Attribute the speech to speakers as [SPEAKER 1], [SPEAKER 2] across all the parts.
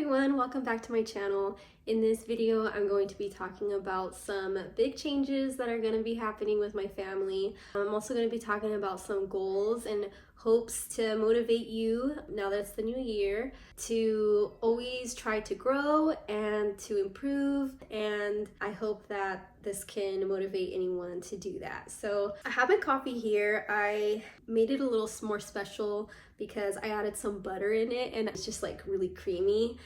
[SPEAKER 1] everyone, welcome back to my channel. In this video, I'm going to be talking about some big changes that are going to be happening with my family. I'm also going to be talking about some goals and hopes to motivate you, now that it's the new year, to always try to grow and to improve, and I hope that this can motivate anyone to do that. So I have my coffee here. I made it a little more special because I added some butter in it and it's just like really creamy.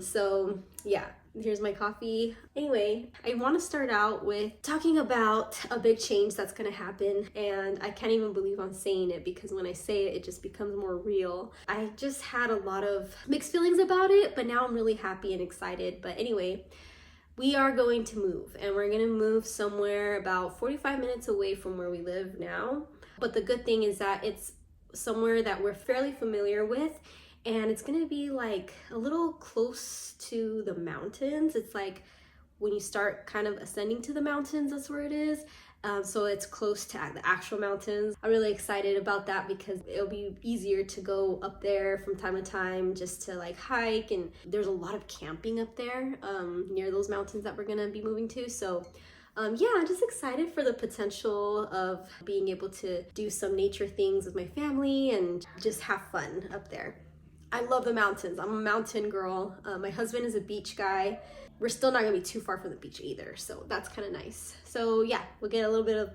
[SPEAKER 1] So yeah, here's my coffee. Anyway, I want to start out with talking about a big change that's going to happen, and I can't even believe I'm saying it because when I say it, it just becomes more real. I just had a lot of mixed feelings about it, but now I'm really happy and excited. But anyway, we are going to move, and we're going to move somewhere about 45 minutes away from where we live now. But the good thing is that it's somewhere that we're fairly familiar with, and it's gonna be like a little close to the mountains. It's like when you start kind of ascending to the mountains, that's where it is. So it's close to the actual mountains. I'm really excited about that because it'll be easier to go up there from time to time just to like hike, and there's a lot of camping up there near those mountains that we're gonna be moving to. So yeah, I'm just excited for the potential of being able to do some nature things with my family and just have fun up there. I love the mountains. I'm a mountain girl. My husband is a beach guy. We're still not gonna be too far from the beach either, so that's kind of nice. So yeah, we'll get a little bit of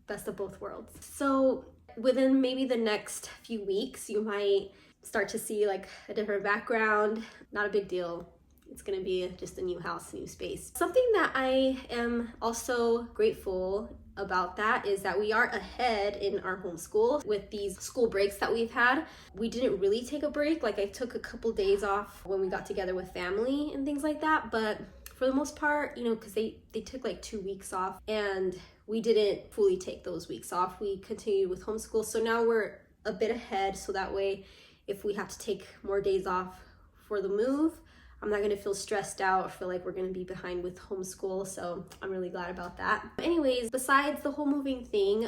[SPEAKER 1] best of both worlds. So within maybe the next few weeks, you might start to see like a different background. Not a big deal. It's gonna be just a new house, new space. Something that I am also grateful about that is that we are ahead in our homeschool with these school breaks that we've had. We didn't really take a break. Like I took a couple days off when we got together with family and things like that. But for the most part, you know, because they took like 2 weeks off and we didn't fully take those weeks off. We continued with homeschool. So now we're a bit ahead. So that way, if we have to take more days off for the move, I'm not gonna feel stressed out or feel like we're gonna be behind with homeschool, so I'm really glad about that. Anyways, besides the whole moving thing,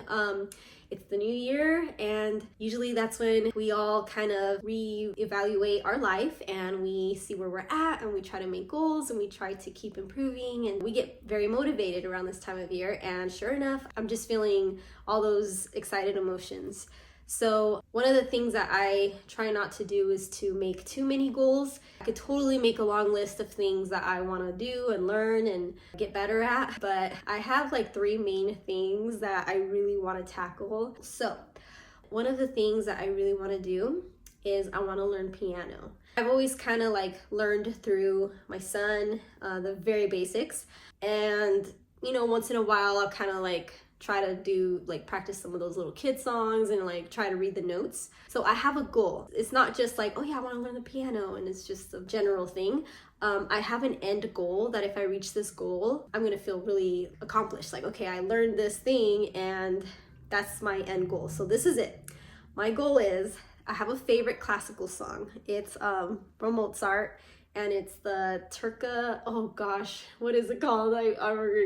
[SPEAKER 1] it's the new year, and usually that's when we all kind of reevaluate our life and we see where we're at and we try to make goals and we try to keep improving, and we get very motivated around this time of year, and sure enough, I'm just feeling all those excited emotions. So one of the things that I try not to do is to make too many goals. I could totally make a long list of things that I want to do and learn and get better at, but I have like 3 main things that I really want to tackle. So one of the things that I really want to do is I want to learn piano. I've always kind of like learned through my son, the very basics, and you know, once in a while I'll kind of like try to do like practice some of those little kid songs and like try to read the notes. So I have a goal. It's not just like, oh yeah, I want to learn the piano and it's just a general thing. I have an end goal that if I reach this goal, I'm gonna feel really accomplished. Like, okay, I learned this thing and that's my end goal. So this is it. My goal is, I have a favorite classical song. It's from Mozart, and it's the Turca, oh gosh, what is it called? I'm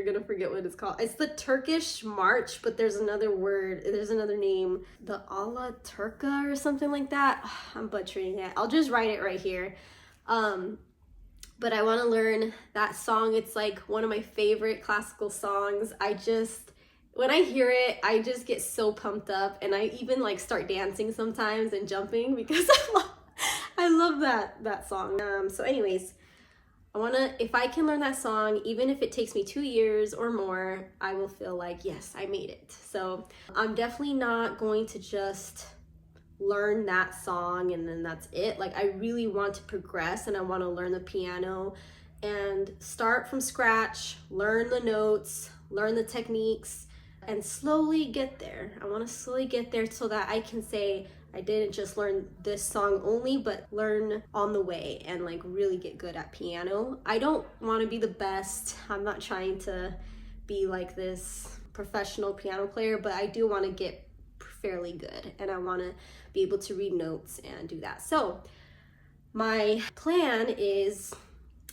[SPEAKER 1] gonna forget what it's called. It's the Turkish March, but there's another word, there's another name, the Alla Turca or something like that. I'm butchering it. I'll just write it right here. But I wanna learn that song. It's like one of my favorite classical songs. When I hear it, I just get so pumped up, and I even like start dancing sometimes and jumping because I love that song. So anyways, if I can learn that song, even if it takes me 2 years or more, I will feel like, yes, I made it. So I'm definitely not going to just learn that song and then that's it. Like I really want to progress, and I want to learn the piano and start from scratch, learn the notes, learn the techniques, and slowly get there. I want to slowly get there so that I can say, I didn't just learn this song only, but learn on the way and like really get good at piano. I don't want to be the best. I'm not trying to be like this professional piano player, but I do want to get fairly good, and I want to be able to read notes and do that. So my plan is,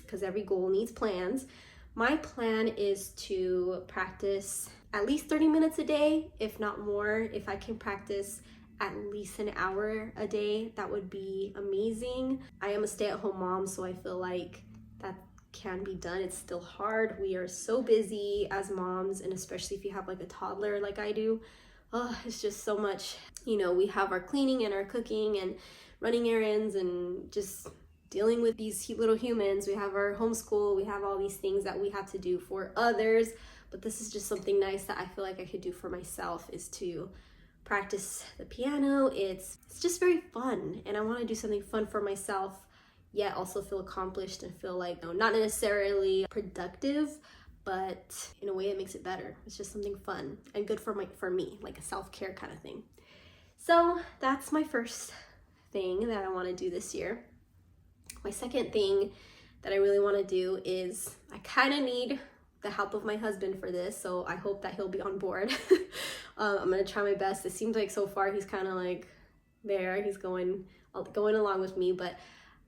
[SPEAKER 1] because every goal needs plans, my plan is to practice at least 30 minutes a day, if not more. If I can practice at least an hour a day, that would be amazing. I am a stay-at-home mom, so I feel like that can be done. It's still hard. We are so busy as moms, and especially if you have like a toddler like I do. Oh, it's just so much. You know, we have our cleaning and our cooking and running errands and just dealing with these little humans. We have our homeschool. We have all these things that we have to do for others. But this is just something nice that I feel like I could do for myself, is to practice the piano. It's just very fun, and I want to do something fun for myself, yet also feel accomplished and feel like, you know, not necessarily productive, but in a way it makes it better. It's just something fun and good for me, like a self-care kind of thing. So that's my first thing that I want to do this year. My second thing that I really want to do is, I kind of need the help of my husband for this, so I hope that he'll be on board. I'm gonna try my best. It seems like so far he's kind of like there, he's going along with me, but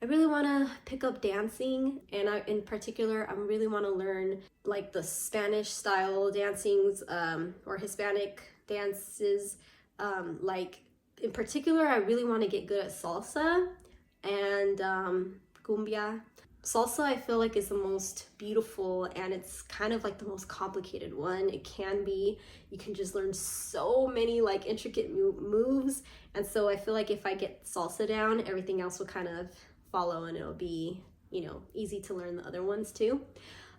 [SPEAKER 1] I really want to pick up dancing, and in particular I really want to learn like the Spanish style dancings, or Hispanic dances. Like in particular I really want to get good at salsa and cumbia. Salsa, I feel like, is the most beautiful, and it's kind of like the most complicated one. It can be. You can just learn so many like intricate moves, and so I feel like if I get salsa down, everything else will kind of follow, and it'll be, you know, easy to learn the other ones too.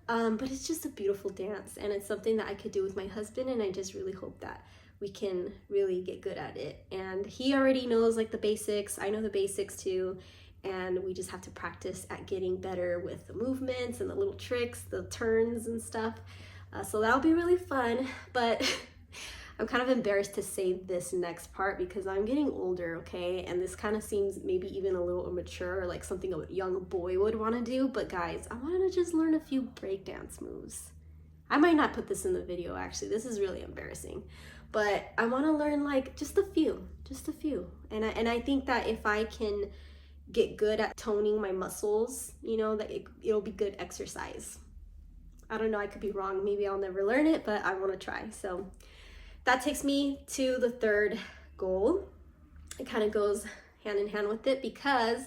[SPEAKER 1] But it's just a beautiful dance, and it's something that I could do with my husband, and I just really hope that we can really get good at it. And he already knows like the basics. I know the basics too. And we just have to practice at getting better with the movements and the little tricks, the turns and stuff. So that'll be really fun, but I'm kind of embarrassed to say this next part because I'm getting older, okay? And this kind of seems maybe even a little immature, or like something a young boy would want to do. But guys, I wanted to just learn a few breakdance moves. I might not put this in the video, actually. This is really embarrassing. But I want to learn like just a few. And I think that if I can get good at toning my muscles, you know, that it'll be good exercise. I don't know, I could be wrong. Maybe I'll never learn it, but I want to try. So that takes me to the third goal. It kind of goes hand in hand with it, because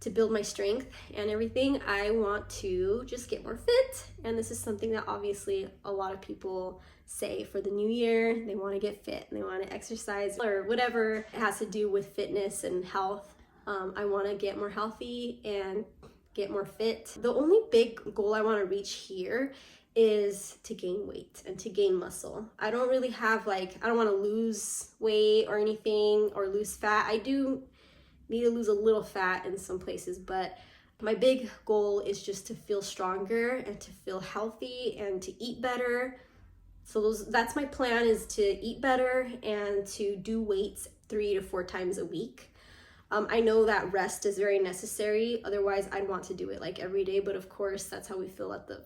[SPEAKER 1] to build my strength and everything, I want to just get more fit. And this is something that obviously a lot of people say for the new year. They want to get fit and they want to exercise, or whatever it has to do with fitness and health. I want to get more healthy and get more fit. The only big goal I want to reach here is to gain weight and to gain muscle. I don't really have I don't want to lose weight or anything, or lose fat. I do need to lose a little fat in some places, but my big goal is just to feel stronger and to feel healthy and to eat better. So that's my plan, is to eat better and to do weights 3 to 4 times a week. I know that rest is very necessary. Otherwise, I'd want to do it like every day. But of course, that's how we feel at the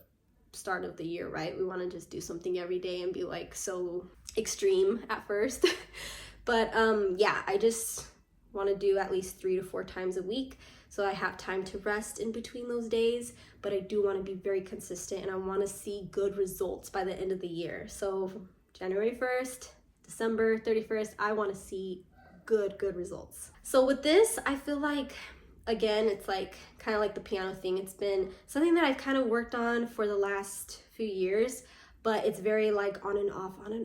[SPEAKER 1] start of the year, right? We want to just do something every day and be like so extreme at first. But yeah, I just want to do at least 3 to 4 times a week, so I have time to rest in between those days. But I do want to be very consistent, and I want to see good results by the end of the year. So January 1st, December 31st, I want to see good results. So with this, I feel like, again, it's like kind of like the piano thing. It's been something that I've kind of worked on for the last few years, but it's very like on and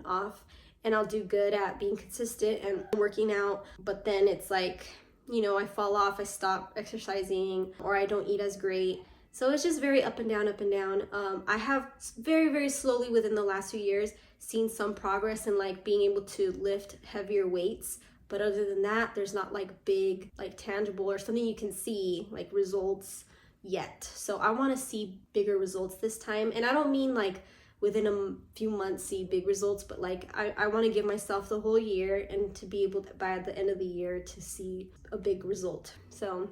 [SPEAKER 1] off. And I'll do good at being consistent and working out, but then it's like, you know, I fall off, I stop exercising, or I don't eat as great. So it's just very up and down. I have very slowly within the last few years seen some progress in like being able to lift heavier weights. But other than that, there's not like big, like tangible or something you can see like results yet. So I want to see bigger results this time. And I don't mean like within a few months see big results, but like I want to give myself the whole year, and to be able to, by the end of the year, to see a big result. So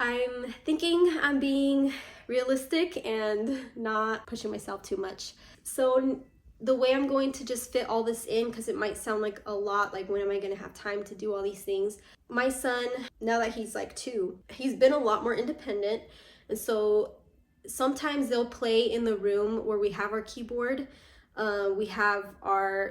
[SPEAKER 1] I'm thinking I'm being realistic and not pushing myself too much. So the way I'm going to just fit all this in, because it might sound like a lot, like when am I going to have time to do all these things? My son, now that he's like 2, he's been a lot more independent. And so sometimes they'll play in the room where we have our keyboard. We have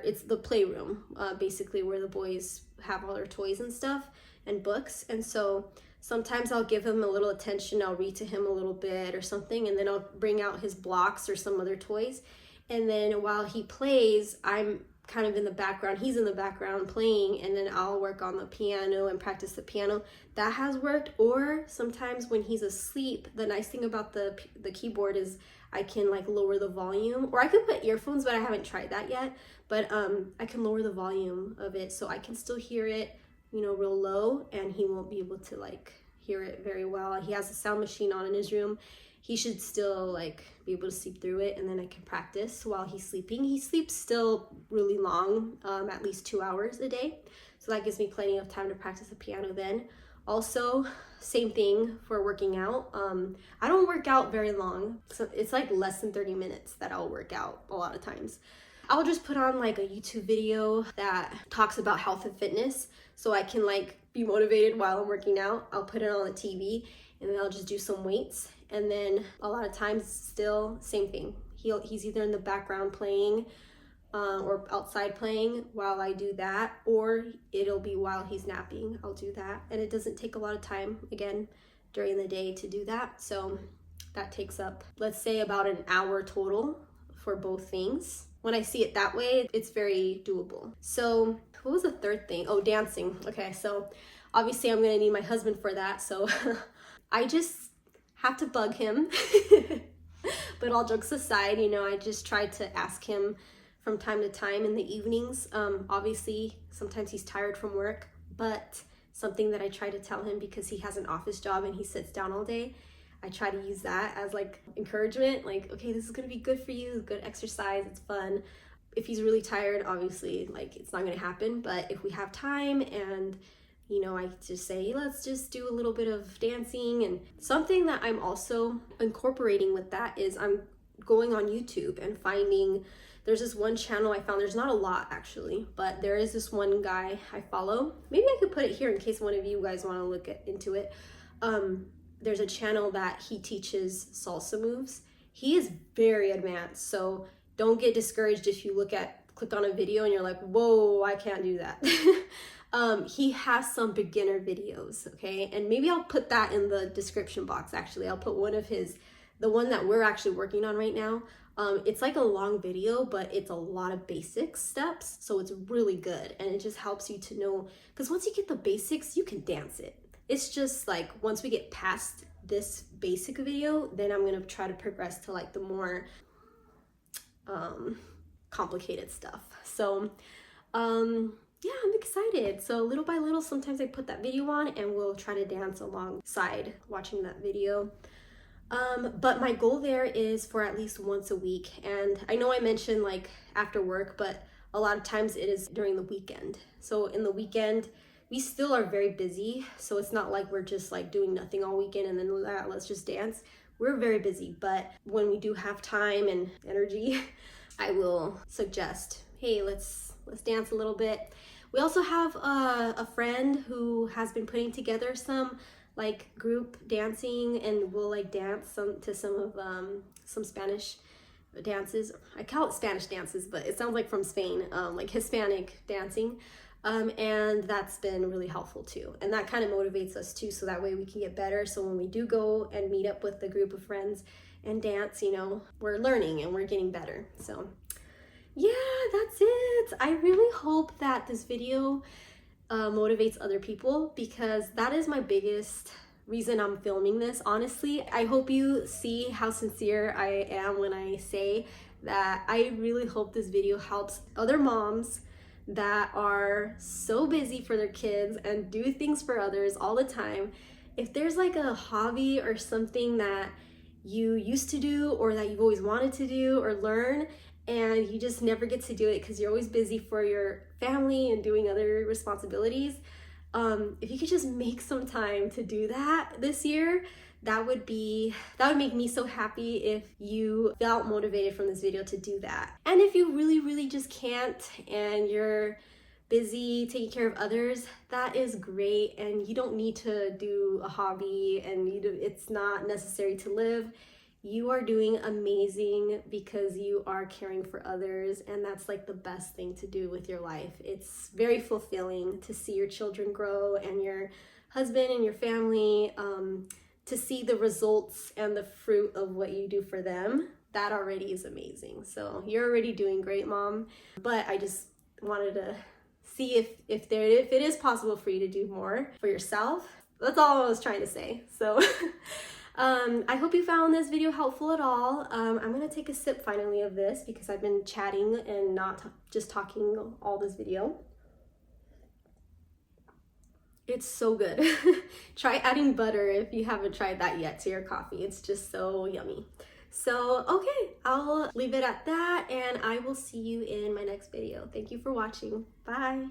[SPEAKER 1] it's the playroom, basically where the boys have all their toys and stuff and books. And so sometimes I'll give him a little attention. I'll read to him a little bit or something, and then I'll bring out his blocks or some other toys. And then while he plays, I'm kind of in the background. He's in the background playing, and then I'll work on the piano and practice the piano. That has worked. Or sometimes when he's asleep, the nice thing about the keyboard is I can like lower the volume, or I can put earphones, but I haven't tried that yet. But I can lower the volume of it so I can still hear it, you know, real low, and he won't be able to like hear it very well. He has a sound machine on in his room. He should still like be able to sleep through it, and then I can practice while he's sleeping. He sleeps still really long, at least 2 hours a day. So that gives me plenty of time to practice the piano then. Also, same thing for working out. I don't work out very long. So it's like less than 30 minutes that I'll work out a lot of times. I'll just put on like a YouTube video that talks about health and fitness so I can like be motivated while I'm working out. I'll put it on the TV, and then I'll just do some weights. And then a lot of times still same thing. He's either in the background playing or outside playing while I do that, or it'll be while he's napping. I'll do that. And it doesn't take a lot of time, again, during the day to do that. So that takes up, let's say, about an hour total for both things. When I see it that way, it's very doable. So what was the third thing? Oh, dancing. Okay, so obviously I'm gonna need my husband for that. So I just have to bug him. But all jokes aside, you know, I just try to ask him from time to time in the evenings. Obviously, sometimes he's tired from work, but something that I try to tell him, because he has an office job and he sits down all day, I try to use that as like encouragement, like, okay, this is gonna be good for you, good exercise, it's fun. If he's really tired, obviously, like, it's not gonna happen, but if we have time and, you know, I just say, let's just do a little bit of dancing. And something that I'm also incorporating with that is I'm going on YouTube and finding, there's this one channel I found. There's not a lot actually, but there is this one guy I follow. Maybe I could put it here in case one of you guys want to look into it. There's a channel that he teaches salsa moves. He is very advanced, so don't get discouraged if you click on a video and you're like, whoa, I can't do that. He has some beginner videos, okay? And maybe I'll put that in the description box, actually. I'll put one of the one that we're actually working on right now. It's like a long video, but it's a lot of basic steps, so it's really good. And it just helps you to know, because once you get the basics, you can dance it. It's just like, once we get past this basic video, then I'm gonna try to progress to like the more complicated stuff. So, yeah, I'm excited. So little by little, sometimes I put that video on and we'll try to dance alongside watching that video. But my goal there is for at least once a week. And I know I mentioned like after work, but a lot of times it is during the weekend. So in the weekend, we still are very busy. So it's not like we're just like doing nothing all weekend and then let's just dance. We're very busy, but when we do have time and energy, I will suggest, hey, let's dance a little bit. We also have a friend who has been putting together some like group dancing, and we'll like dance to some Spanish dances. I call it Spanish dances, but it sounds like from Spain, like Hispanic dancing. And that's been really helpful too. And that kind of motivates us too, so that way we can get better. So when we do go and meet up with a group of friends and dance, you know, we're learning and we're getting better. So yeah, that's it. I really hope that this video motivates other people, because that is my biggest reason I'm filming this, honestly. I hope you see how sincere I am when I say that I really hope this video helps other moms that are so busy for their kids and do things for others all the time. If there's like a hobby or something that you used to do or that you've always wanted to do or learn, and you just never get to do it because you're always busy for your family and doing other responsibilities, if you could just make some time to do that this year, that would make me so happy if you felt motivated from this video to do that. And if you really just can't and you're busy taking care of others, that is great, and you don't need to do a hobby, and it's not necessary to live. you are doing amazing because you are caring for others, and that's like the best thing to do with your life. It's very fulfilling to see your children grow and your husband and your family, to see the results and the fruit of what you do for them. That already is amazing. So you're already doing great, Mom. But I just wanted to see if it is possible for you to do more for yourself. That's all I was trying to say. So I hope you found this video helpful at all. I'm gonna take a sip finally of this because I've been chatting and not just talking all this video. It's so good. Try adding butter if you haven't tried that yet to your coffee. It's just so yummy. So, okay, I'll leave it at that, and I will see you in my next video. Thank you for watching. Bye.